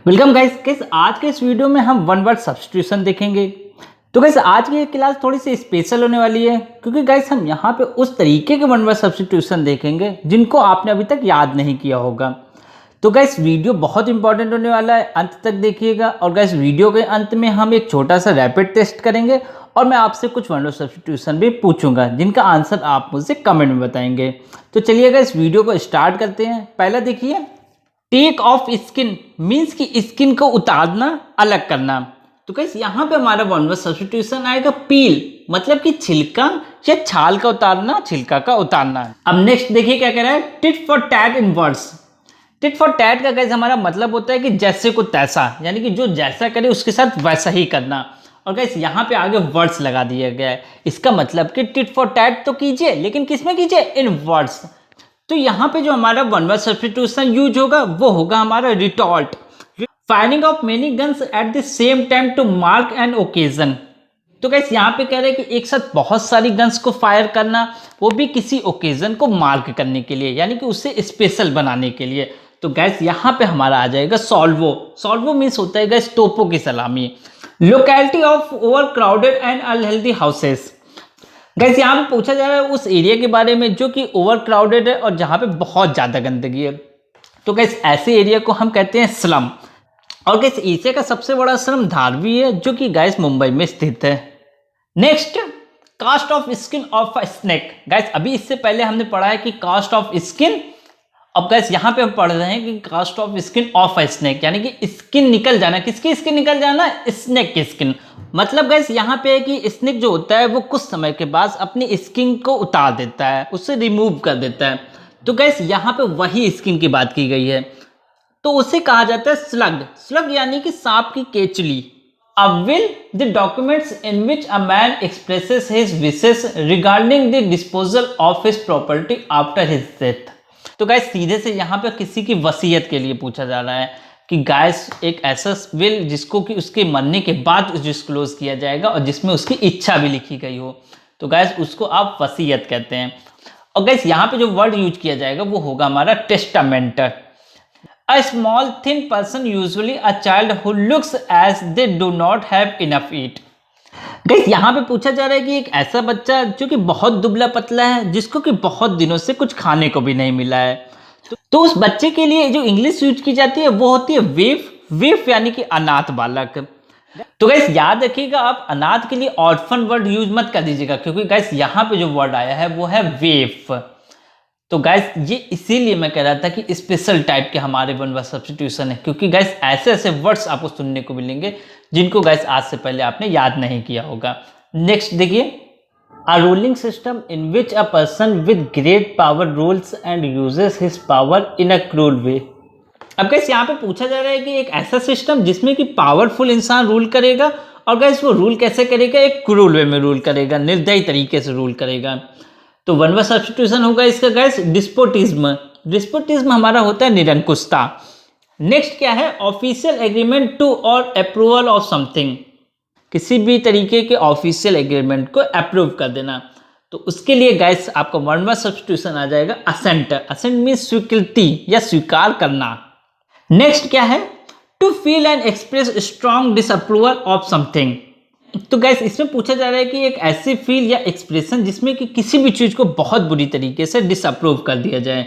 Welcome guys आज के इस वीडियो में हम वन वर्ड सब्स्टिट्यूशन देखेंगे। तो गाइस आज की ये क्लास थोड़ी सी स्पेशल होने वाली है क्योंकि गाइस हम यहाँ पे उस तरीके के वन वर्ड सब्स्टिट्यूशन देखेंगे जिनको आपने अभी तक याद नहीं किया होगा। तो गाइस वीडियो बहुत इंपॉर्टेंट होने वाला है, अंत तक देखिएगा। और गाइस वीडियो के अंत में हम एक छोटा सा रैपिड टेस्ट करेंगे और मैं आपसे कुछ वन वर्ड सब्स्टिट्यूशन भी पूछूंगा जिनका आंसर आप मुझसे कमेंट में बताएंगे। तो चलिए गाइस वीडियो को स्टार्ट करते हैं। पहला देखिए, टेक ऑफ स्किन मीन्स कि स्किन को उतारना, अलग करना। तो गाइस यहाँ पे हमारा वन वर्ड सब्स्टिट्यूशन आएगा पील, मतलब कि छिलका या छाल का उतारना, छिलका का उतारना। अब नेक्स्ट देखिए क्या कह रहा है, tit for tat in words. Tit for tat का गाइस हमारा मतलब होता है कि जैसे को तैसा, यानी कि जो जैसा करे उसके साथ वैसा ही करना। और गाइस यहाँ पे आगे वर्ड्स लगा दिया गया है, इसका मतलब कि टिट फॉर टैट तो कीजिए लेकिन किसमें कीजिए, इन वर्ड्स। तो यहाँ पे जो हमारा वन वर्ड सब्स्टिट्यूशन यूज होगा वो होगा हमारा retort. Firing off many guns at the same time to mark an occasion. तो गाइस यहाँ पे कह रहे हैं कि एक साथ बहुत सारी गन्स को फायर करना, वो भी किसी ओकेजन को मार्क करने के लिए, यानी कि उसे स्पेशल बनाने के लिए। तो गैस यहाँ पे हमारा आ जाएगा सॉल्वो। सॉल्वो मीन्स होता है गैस तोपों की सलामी। Locality of over crowded and unhealthy houses. Gas यहाँ पे पूछा जा रहा है उस एरिया के बारे में जो कि ओवर क्राउडेड है और जहाँ पे बहुत ज़्यादा गंदगी है। तो गैस ऐसे एरिया को हम कहते हैं स्लम। और गैस एशिया का सबसे बड़ा स्लम धारवी है जो कि गैस मुंबई में स्थित है। Next, cast off skin of a snake. Guys अभी इससे पहले हमने पढ़ा है कि कास्ट ऑफ स्किन, अब गैस यहाँ पे हम पढ़ रहे हैं कि cast off skin of a snake, यानी कि स्किन निकल जाना। किसकी स्किन निकल जाना? स्नेक की स्किन। मतलब गैस यहाँ पे है कि स्नेक जो होता है वो कुछ समय के बाद अपनी स्किन को उतार देता है, उससे रिमूव कर देता है। तो गैस यहाँ पे वही स्किन की बात की गई है, तो उसे कहा जाता है स्लग। स्लग यानी कि सांप की केचली। A will, the documents in which a man expresses his wishes regarding the disposal of his property after his death। तो गाइस सीधे से यहाँ पे किसी की वसीयत के लिए पूछा जा रहा है कि गाइस एक ऐसा विल जिसको कि उसके मरने के बाद डिस्क्लोज किया जाएगा और जिसमें उसकी इच्छा भी लिखी गई हो, तो गाइस उसको आप वसीयत कहते हैं। और गाइस यहाँ पे जो वर्ड यूज किया जाएगा वो होगा हमारा testament. A small thin person, usually a child who looks as they do not have enough eat। Guys यहाँ पे पूछा जा रहा है कि एक ऐसा बच्चा जो कि बहुत दुबला पतला है, जिसको कि बहुत दिनों से कुछ खाने को भी नहीं मिला है, तो उस बच्चे के लिए जो इंग्लिश यूज की जाती है वो होती है वेफ। वेफ यानी कि अनाथ बालक। तो गाइस याद रखिएगा, आप अनाथ के लिए ऑर्फन वर्ड यूज मत कर दीजिएगा क्योंकि गाइस यहाँ पे जो वर्ड आया है वो है वेफ। तो गाइस ये इसीलिए मैं कह रहा था कि स्पेशल टाइप के हमारे वन वर्ड सब्स्टिट्यूशन है, क्योंकि गाइस ऐसे ऐसे वर्ड्स आपको सुनने को मिलेंगे जिनको गाइस आज से पहले आपने याद नहीं किया होगा। नेक्स्ट देखिए, a ruling system in which a person with great power rules and uses his power in a cruel way. अब गाइस यहाँ पे पूछा जा रहा है कि एक ऐसा सिस्टम जिसमें कि पावरफुल इंसान रूल करेगा, और गाइस वो रूल कैसे करेगा? एक क्रूल वे में रूल करेगा, निर्दयी तरीके से रूल करेगा। तो वन वर्ड सब्स्टिट्यूशन होगा इसका गाइस डिस्पोटिज्म। डिस्पोटिज्म हमारा होता है निरंकुशता। नेक्स्ट क्या है? ऑफिशियल एग्रीमेंट टू और अप्रूवल ऑफ समथिंग। किसी भी तरीके के ऑफिशियल एग्रीमेंट को अप्रूव कर देना। तो उसके लिए गाइस आपका वन वर्ड सब्स्टिट्यूशन आ जाएगा असेंट। असेंट मीन्स स्वीकृति या स्वीकार करना। नेक्स्ट क्या है? To feel and express strong disapproval of something. तो गैस इसमें पूछा जा रहा है कि एक ऐसी फील या एक्सप्रेशन जिसमें कि किसी भी चीज को बहुत बुरी तरीके से डिसअप्रूव कर दिया जाए,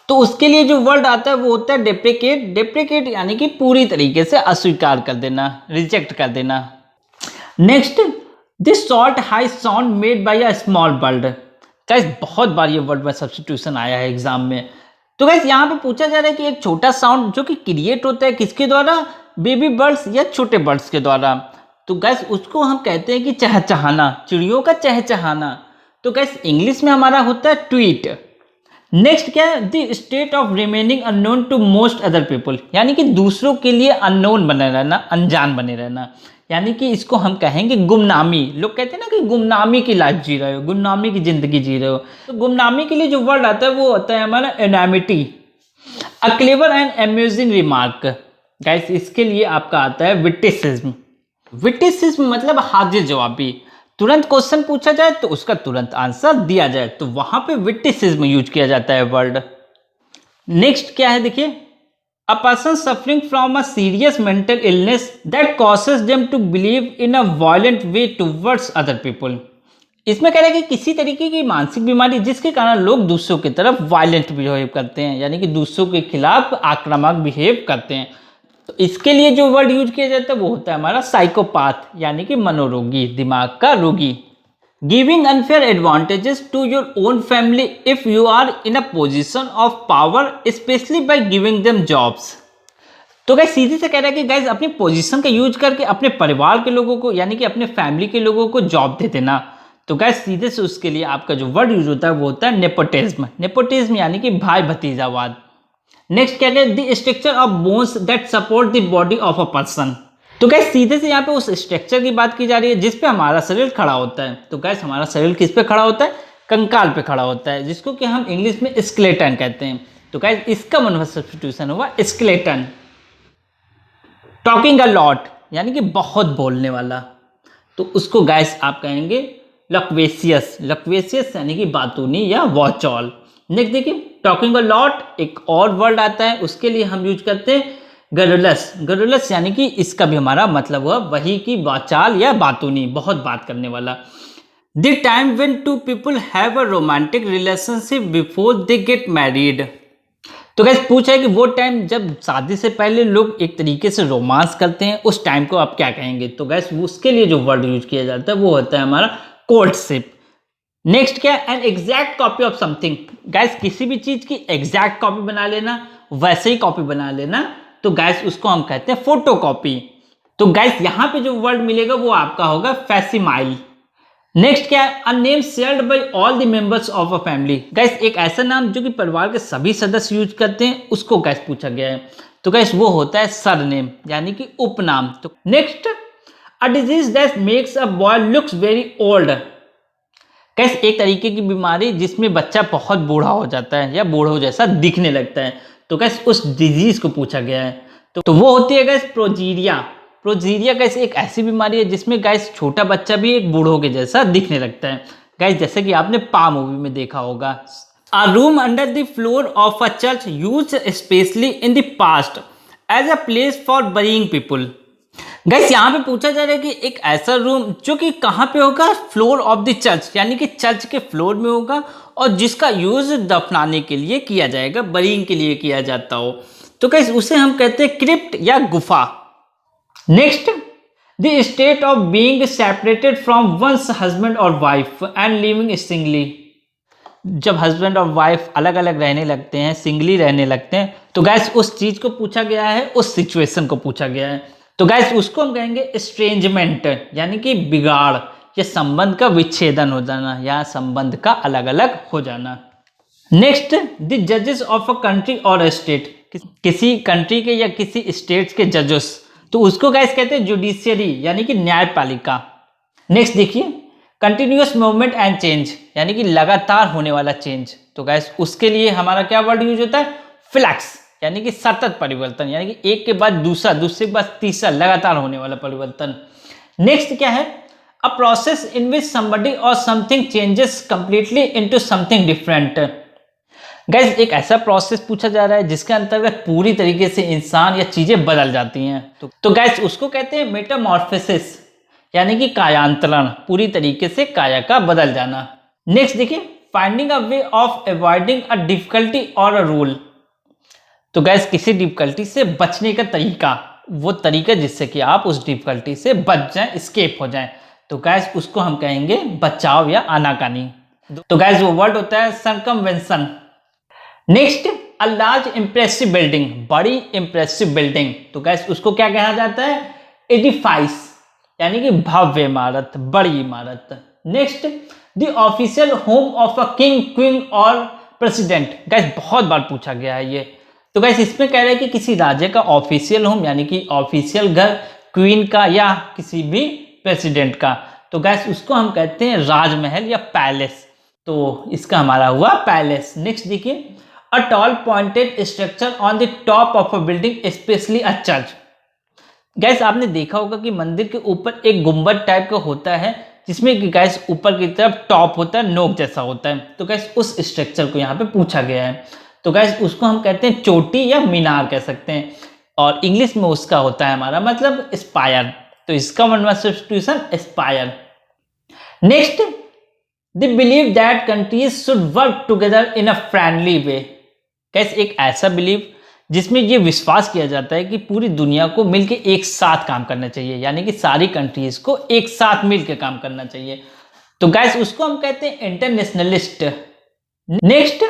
तो उसके लिए जो वर्ड आता है वो होता है डेप्रिकेट। डेप्रिकेट यानी कि पूरी तरीके से अस्वीकार कर देना, रिजेक्ट कर देना। Next, this short high sound made by a small bird. Gas बहुत बार ये वर्ड में सब्स्टिट्यूशन आया है एग्जाम में। तो गैस यहाँ पे पूछा जा रहा है कि एक छोटा साउंड जो कि क्रिएट होता है किसके द्वारा? बेबी बर्ड्स या छोटे बर्ड्स के द्वारा। तो गैस उसको हम कहते हैं कि चहचहाना, चिड़ियों का चहचहाना। तो गैस इंग्लिश में हमारा होता है ट्वीट। नेक्स्ट क्या है? The state of remaining unknown to most other people, यानी कि दूसरों के लिए अननोन बने रहना, अनजान बने रहना, यानी कि इसको हम कहेंगे गुमनामी। लोग कहते हैं ना कि गुमनामी की लाइफ जी रहे हो, गुमनामी की जिंदगी जी रहे हो। तो गुमनामी के लिए जो वर्ड आता है वो होता है हमारा enmity. A clever and amusing remark. Guess इसके लिए आपका आता है विटिसिज्म। विटिसिज्म मतलब हाजिर जवाबी। तुरंत क्वेश्चन पूछा जाए तो उसका तुरंत आंसर दिया जाए, तो वहां पे विटिसिज्म यूज किया जाता है वर्ड। नेक्स्ट क्या है देखिए, a person suffering from a serious mental illness that causes them to believe in a violent way towards other people. इसमें कह रहा है कि किसी तरीके की मानसिक बीमारी जिसके कारण लोग दूसरों की तरफ वायलेंट बिहेव करते हैं, यानी कि दूसरों के खिलाफ आक्रामक बिहेव करते हैं। तो इसके लिए जो वर्ड यूज किया जाता है वो होता है हमारा साइकोपाथ, यानी कि मनोरोगी, दिमाग का रोगी। Giving unfair advantages to your own family if you are in a position of power specially by giving them jobs. तो गाइस सीधे से कह रहा है कि गाइस अपनी पोजीशन का यूज करके अपने परिवार के लोगों को, यानी कि अपने फैमिली के लोगों को जॉब दे देना। तो गाइस सीधे से उसके लिए आपका जो वर्ड यूज होता है वो होता है नेपोटिज्म। नेपोटिज्म यानी कि भाई भतीजावाद। नेक्स्ट क्या है, the structure of bones that support the body of a person. तो गाइस सीधे से यहाँ पे उस स्ट्रक्चर की बात की जा रही है जिस पे हमारा शरीर खड़ा होता है। तो गाइस हमारा शरीर किस पे खड़ा होता है? कंकाल पे खड़ा होता है, जिसको कि हम इंग्लिश में स्केलेटन कहते हैं। तो गाइस इसका मनोवत सब्स्टिट्यूशन हुआ स्केलेटन। टॉकिंग अ लॉट यानी कि बहुत बोलने वाला, तो उसको गाइस आप कहेंगे लक्वेशियस। लक्वेशियस यानी कि बातूनी या वॉचॉल। नेक्स्ट देखिए, टॉकिंग अ लॉट एक और वर्ड आता है, उसके लिए हम यूज करते हैं गरुलस। गरुलस यानी कि इसका भी हमारा मतलब हुआ वही की वाचाल या बातूनी, बहुत बात करने वाला। The time when two people have a romantic relationship before they get married. तो गैस पूछा है कि वो टाइम जब शादी से पहले लोग एक तरीके से रोमांस करते हैं, उस टाइम को आप क्या कहेंगे? तो गैस उसके लिए जो वर्ड यूज किया जाता है वो होता है हमारा कोर्टशिप। नेक्स्ट क्या है, an exact copy of something. Gas किसी भी चीज की एग्जैक्ट कॉपी बना लेना, वैसे ही कॉपी बना लेना, तो गैस उसको हम कहते हैं फोटो कॉपी। तो गैस यहाँ पे जो वर्ड मिलेगा वो आपका होगा फैसिमाइल। नेक्स्ट क्या है, a name shared by all the members of a family. Guys एक ऐसा नाम जो कि परिवार के सभी सदस्य यूज करते हैं, उसको गाइस पूछा गया है। तो गाइस वो होता है सरनेम यानी कि उपनाम। तो next, a disease that makes a boy looks very old. Guys एक तरीके की बीमारी जिसमें बच्चा बहुत बूढ़ा हो जाता है या बूढ़ों जैसा दिखने लगता है। तो गाइस उस डिजीज को पूछा गया है। तो वो होती है गाइस प्रोजीरिया। प्रोजीरिया गाइस एक ऐसी बीमारी है जिसमें गाइस छोटा बच्चा भी एक बूढ़ों के जैसा दिखने लगता है। गाइस जैसे कि आपने पा मूवी में देखा होगा। A room under the floor of a church used specially in the past as a place for burying people. Guys यहाँ पे पूछा जा रहा है कि एक ऐसा रूम जो कि कहाँ पे होगा? फ्लोर ऑफ द चर्च, यानी कि चर्च के फ्लोर में होगा और जिसका यूज दफनाने के लिए किया जाएगा, बरीइंग के लिए किया जाता हो। तो गाइस उसे हम कहते हैं क्रिप्ट या गुफा। Next, the state of being separated from one's husband और वाइफ एंड लिविंग सिंगली। जब हस्बैंड और वाइफ अलग अलग रहने लगते हैं, सिंगली रहने लगते हैं, तो गैस उस चीज को पूछा गया है, उस सिचुएशन को पूछा गया है। तो गैस उसको हम कहेंगे एस्ट्रेंजमेंट, यानी कि बिगाड़ या संबंध का विच्छेदन हो जाना या संबंध का अलग अलग हो जाना। नेक्स्ट, द जजेस ऑफ अ कंट्री और स्टेट। किसी कंट्री के या किसी स्टेट के जजेस, तो उसको गाइस कहते हैं जुडिशियरी यानी कि न्यायपालिका। नेक्स्ट देखिए, कंटिन्यूअस मूवमेंट एंड चेंज, यानी कि लगातार होने वाला चेंज। तो गाइस उसके लिए हमारा क्या वर्ड यूज होता है? फ्लक्स, यानी कि सतत परिवर्तन, यानी कि एक के बाद दूसरा, दूसरे के बाद तीसरा, लगातार होने वाला परिवर्तन। नेक्स्ट क्या है, a process in which somebody or something changes completely into something different. Guys एक ऐसा प्रोसेस पूछा जा रहा है जिसके अंतर्गत पूरी तरीके से इंसान या चीजें बदल जाती हैं। तो गाइस उसको कहते हैं मेटामॉर्फोसिस, यानी कि कायांतरण, पूरी तरीके से काया का बदल जाना। नेक्स्ट देखिए, finding a way of avoiding a difficulty और अ रूल। तो गाइस किसी डिफिकल्टी से बचने का तरीका, वो तरीका जिससे कि आप उस डिफिकल्टी से बच जाएं, एस्केप हो जाएं। तो गाइस उसको हम कहेंगे बचाव या आनाकानी। तो गाइस वो वर्ड होता है circumvention. Next, a large impressive building, बड़ी इंप्रेसिव बिल्डिंग। तो गाइस उसको क्या कहा जाता है? एडिफाइस, यानी कि भव्य इमारत, बड़ी इमारत। Next, the official home of a king, queen और प्रेसिडेंट। गाइस बहुत बार पूछा गया है ये। तो गाइस इसमें कह रहा है कि किसी राज्य का ऑफिशियल होम, यानी कि ऑफिशियल घर, क्वीन का या किसी भी प्रेसिडेंट का। तो गाइस उसको हम कहते हैं राजमहल या पैलेस। तो इसका हमारा हुआ पैलेस। नेक्स्ट देखिए, a tall pointed structure on the top of a building specially a church. Gas आपने देखा होगा कि मंदिर के ऊपर एक गुंबद टाइप का होता है जिसमें कि गैस ऊपर की तरफ टॉप होता है, नोक जैसा होता है। तो गैस उस स्ट्रक्चर को यहाँ पे पूछा गया है। तो गाइस उसको हम कहते हैं चोटी या मीनार कह सकते हैं, और इंग्लिश में उसका होता है हमारा मतलब स्पायर। तो इसका one word substitution spire. Next, they believe that countries should work together in a friendly way. कैसे एक ऐसा बिलीव जिसमें ये विश्वास किया जाता है कि पूरी दुनिया को मिलके एक साथ काम करना चाहिए, यानी कि सारी कंट्रीज को एक साथ मिलके काम करना चाहिए। तो गाइस उसको हम कहते हैं internationalist. Next,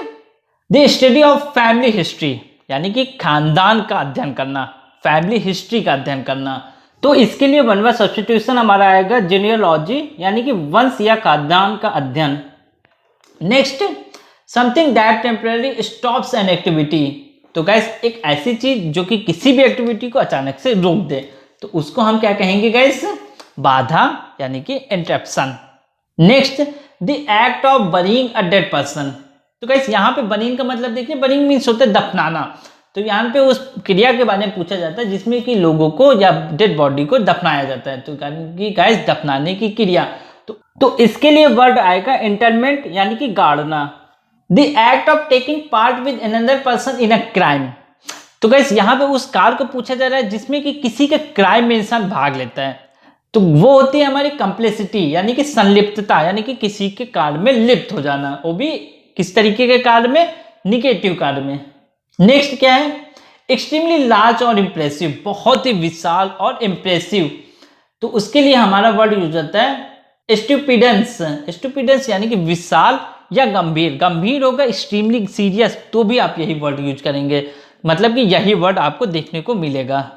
the study of family history, यानी कि खानदान का अध्ययन करना, फैमिली हिस्ट्री का अध्ययन करना। तो इसके लिए वन वर्ड सब्स्टिट्यूशन हमारा आएगा जेनियोलॉजी, यानी कि वंश या खानदान का अध्ययन। Next, something that temporary stops an activity. तो गाइस एक ऐसी चीज जो कि किसी भी एक्टिविटी को अचानक से रोक दे, तो उसको हम क्या कहेंगे गाइस? बाधा, यानी कि interruption. Next, the act of बरीइंग a dead person. तो गाइस यहाँ पे बरीइंग का मतलब देखिए, बरीइंग मीन्स होता है दफनाना। तो यहाँ पे उस क्रिया के बारे में पूछा जाता है जिसमें कि लोगों को या डेड बॉडी को दफनाया जाता है। तो कि गाइस दफनाने की क्रिया, तो इसके लिए वर्ड आएगा इंटरमेंट, यानी कि गाड़ना। The act of taking part with another person in a crime. तो गाइस यहाँ पे उस कार्य को पूछा जा रहा है जिसमें कि किसी के क्राइम में इंसान भाग लेता है। तो वो होती है हमारी कंप्लेसिटी, यानी कि संलिप्तता, यानी कि किसी के कार्य में लिप्त हो जाना, वो भी किस तरीके के कार्य में? निगेटिव कार्य में। नेक्स्ट क्या है? एक्सट्रीमली लार्ज और इंप्रेसिव, बहुत ही विशाल और इंप्रेसिव। तो उसके लिए हमारा वर्ड यूज होता है स्टूपिडेंस। स्टूपिडेंस यानी कि विशाल या गंभीर। गंभीर होगा एक्सट्रीमली सीरियस, तो भी आप यही वर्ड यूज करेंगे, मतलब कि यही वर्ड आपको देखने को मिलेगा।